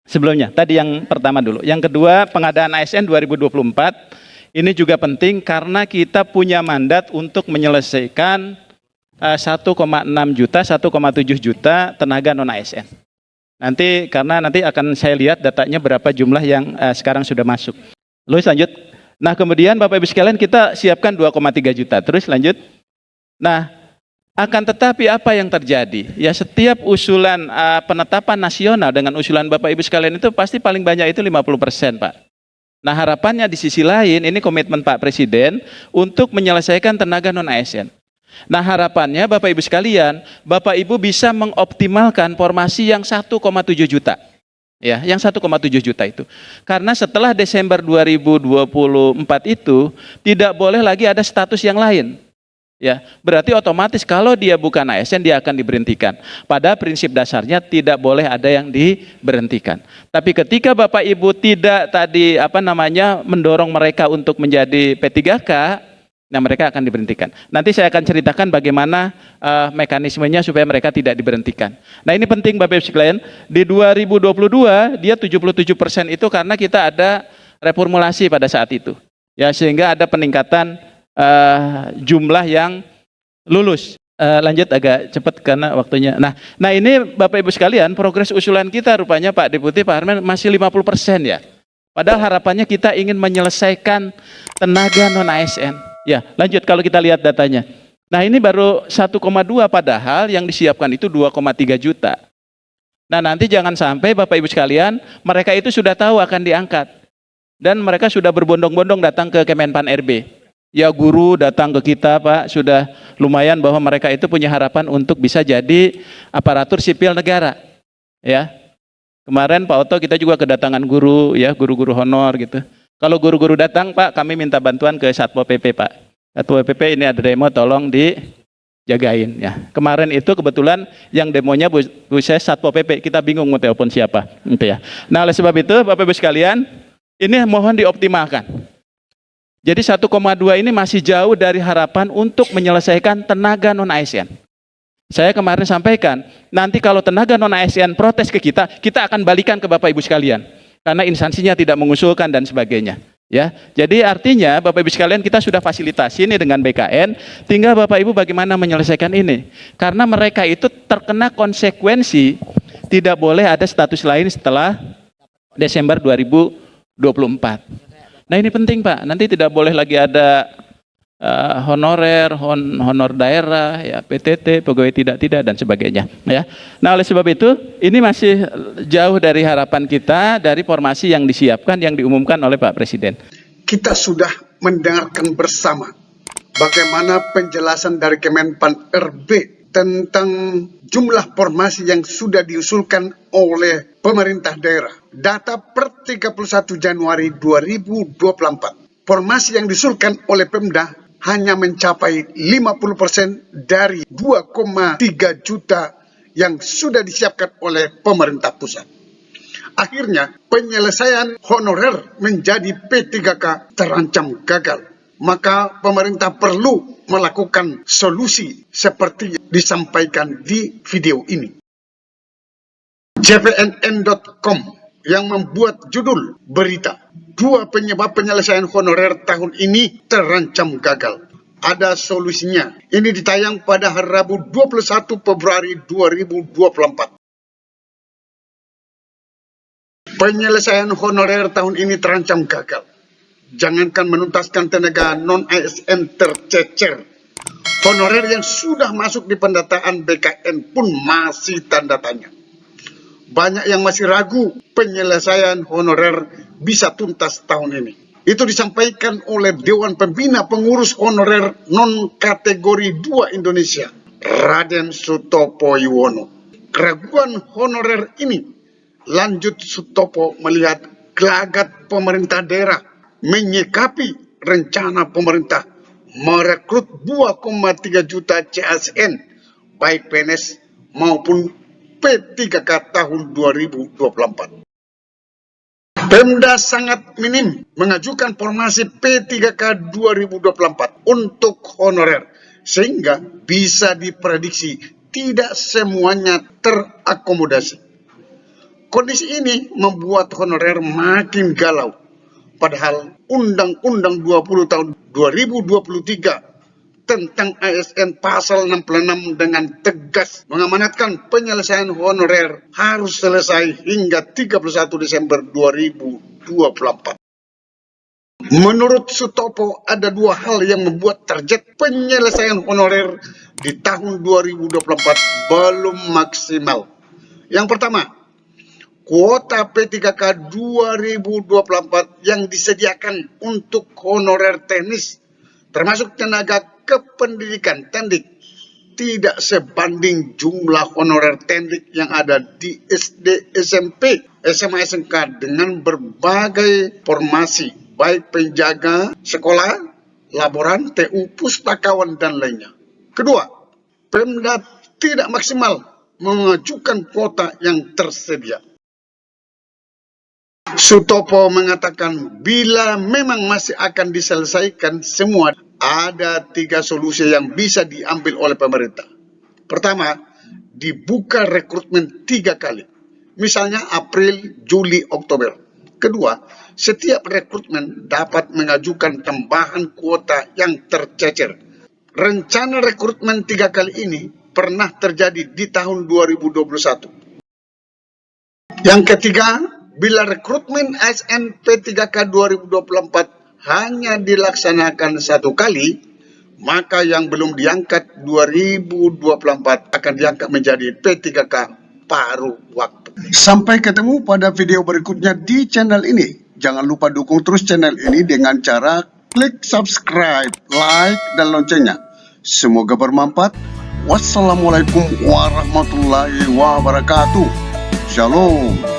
sebelumnya. Tadi yang pertama dulu. Yang kedua, pengadaan ASN 2024 ini juga penting karena kita punya mandat untuk menyelesaikan 1,6 juta, 1,7 juta tenaga non ASN. Karena nanti akan saya lihat datanya berapa jumlah yang sekarang sudah masuk. Lalu lanjut. Nah, kemudian Bapak Ibu sekalian kita siapkan 2,3 juta. Terus lanjut. Nah, akan tetapi apa yang terjadi? Ya, setiap usulan penetapan nasional dengan usulan Bapak Ibu sekalian itu pasti paling banyak itu 50%, Pak. Nah, harapannya di sisi lain, ini komitmen Pak Presiden untuk menyelesaikan tenaga non-ASN. Nah, harapannya Bapak Ibu sekalian, Bapak Ibu bisa mengoptimalkan formasi yang 1,7 juta. Ya, yang 1,7 juta itu. Karena setelah Desember 2024 itu tidak boleh lagi ada status yang lain. Ya, berarti otomatis kalau dia bukan ASN dia akan diberhentikan. Pada prinsip dasarnya tidak boleh ada yang diberhentikan. Tapi ketika Bapak Ibu tidak mendorong mereka untuk menjadi P3K, nah mereka akan diberhentikan. Nanti saya akan ceritakan bagaimana mekanismenya supaya mereka tidak diberhentikan. Nah, ini penting Bapak Ibu sekalian. Di 2022 dia 77% itu karena kita ada reformulasi pada saat itu. Ya, sehingga ada peningkatan jumlah yang lulus. Lanjut agak cepat karena waktunya. Nah ini Bapak Ibu sekalian, progres usulan kita rupanya Pak Deputi, Pak Harmen masih 50% ya. Padahal harapannya kita ingin menyelesaikan tenaga non ASN. Ya, lanjut kalau kita lihat datanya. Nah, ini baru 1,2 padahal yang disiapkan itu 2,3 juta. Nah, nanti jangan sampai Bapak Ibu sekalian, mereka itu sudah tahu akan diangkat. Dan mereka sudah berbondong-bondong datang ke Kemenpan RB. Ya, guru datang ke kita, Pak, sudah lumayan bahwa mereka itu punya harapan untuk bisa jadi aparatur sipil negara. Ya. Kemarin Pak Oto kita juga kedatangan guru, ya, guru-guru honor gitu. Kalau guru-guru datang, Pak, kami minta bantuan ke Satpol PP, Pak. Satpol PP ini ada demo, tolong dijagain ya. Kemarin itu kebetulan yang demonya Bu Ses Satpol PP, kita bingung mau telepon siapa, gitu ya. Nah, oleh sebab itu Bapak Ibu sekalian, ini mohon dioptimalkan. Jadi 1,2 ini masih jauh dari harapan untuk menyelesaikan tenaga non-ASN. Saya kemarin sampaikan, nanti kalau tenaga non-ASN protes ke kita, kita akan balikan ke Bapak Ibu sekalian. Karena instansinya tidak mengusulkan dan sebagainya. Ya, jadi artinya Bapak Ibu sekalian kita sudah fasilitasi ini dengan BKN, tinggal Bapak Ibu bagaimana menyelesaikan ini. Karena mereka itu terkena konsekuensi, tidak boleh ada status lain setelah Desember 2024. Nah, ini penting Pak, nanti tidak boleh lagi ada honorer, honor daerah, ya, PTT, pegawai tidak dan sebagainya. Ya. Nah, oleh sebab itu, ini masih jauh dari harapan kita, dari formasi yang disiapkan, yang diumumkan oleh Pak Presiden. Kita sudah mendengarkan bersama bagaimana penjelasan dari Kemenpan RB tentang jumlah formasi yang sudah diusulkan oleh pemerintah daerah. Data per 31 Januari 2024, formasi yang diusulkan oleh Pemda hanya mencapai 50% dari 2,3 juta yang sudah disiapkan oleh pemerintah pusat. Akhirnya, penyelesaian honorer menjadi P3K terancam gagal. Maka pemerintah perlu melakukan solusi seperti disampaikan di video ini. jpnn.com yang membuat judul berita, 2 penyebab penyelesaian honorer tahun ini terancam gagal. Ada solusinya. Ini ditayang pada hari Rabu 21 Februari 2024. Penyelesaian honorer tahun ini terancam gagal. Jangankan menuntaskan tenaga non-ASN tercecer, honorer yang sudah masuk di pendataan BKN pun masih tanda tanya. Banyak yang masih ragu penyelesaian honorer bisa tuntas tahun ini. Itu disampaikan oleh Dewan Pembina Pengurus Honorer Non-Kategori 2 Indonesia, Raden Sutopo Yuwono. Keraguan honorer ini, lanjut Sutopo, melihat gelagat pemerintah daerah menyikapi rencana pemerintah merekrut 2,3 juta CASN, baik PNS maupun P3K tahun 2024. Pemda sangat minim mengajukan formasi P3K 2024 untuk honorer, sehingga bisa diprediksi tidak semuanya terakomodasi. Kondisi ini membuat honorer makin galau. Padahal Undang-Undang 20 tahun 2023 tentang ASN pasal 66 dengan tegas mengamanatkan penyelesaian honorer harus selesai hingga 31 Desember 2024. Menurut Sutopo, ada dua hal yang membuat target penyelesaian honorer di tahun 2024 belum maksimal. Yang pertama, kuota P3K 2024 yang disediakan untuk honorer teknis, termasuk tenaga kependidikan tendik, tidak sebanding jumlah honorer tendik yang ada di SD, SMP, SMA, SMK dengan berbagai formasi, baik penjaga sekolah, laboran, TU, pustakawan, dan lainnya. Kedua, Pemda tidak maksimal mengajukan kuota yang tersedia. Sutopo mengatakan bila memang masih akan diselesaikan semua, ada 3 solusi yang bisa diambil oleh pemerintah. Pertama, dibuka rekrutmen 3 kali. Misalnya April, Juli, Oktober. Kedua, setiap rekrutmen dapat mengajukan tambahan kuota yang tercecer. Rencana rekrutmen 3 kali ini pernah terjadi di tahun 2021. Yang ketiga, bila rekrutmen ASN P3K 2024 hanya dilaksanakan 1 kali, maka yang belum diangkat 2024 akan diangkat menjadi P3K paruh waktu. Sampai ketemu pada video berikutnya di channel ini. Jangan lupa dukung terus channel ini dengan cara klik subscribe, like, dan loncengnya. Semoga bermanfaat. Wassalamualaikum warahmatullahi wabarakatuh. Shalom.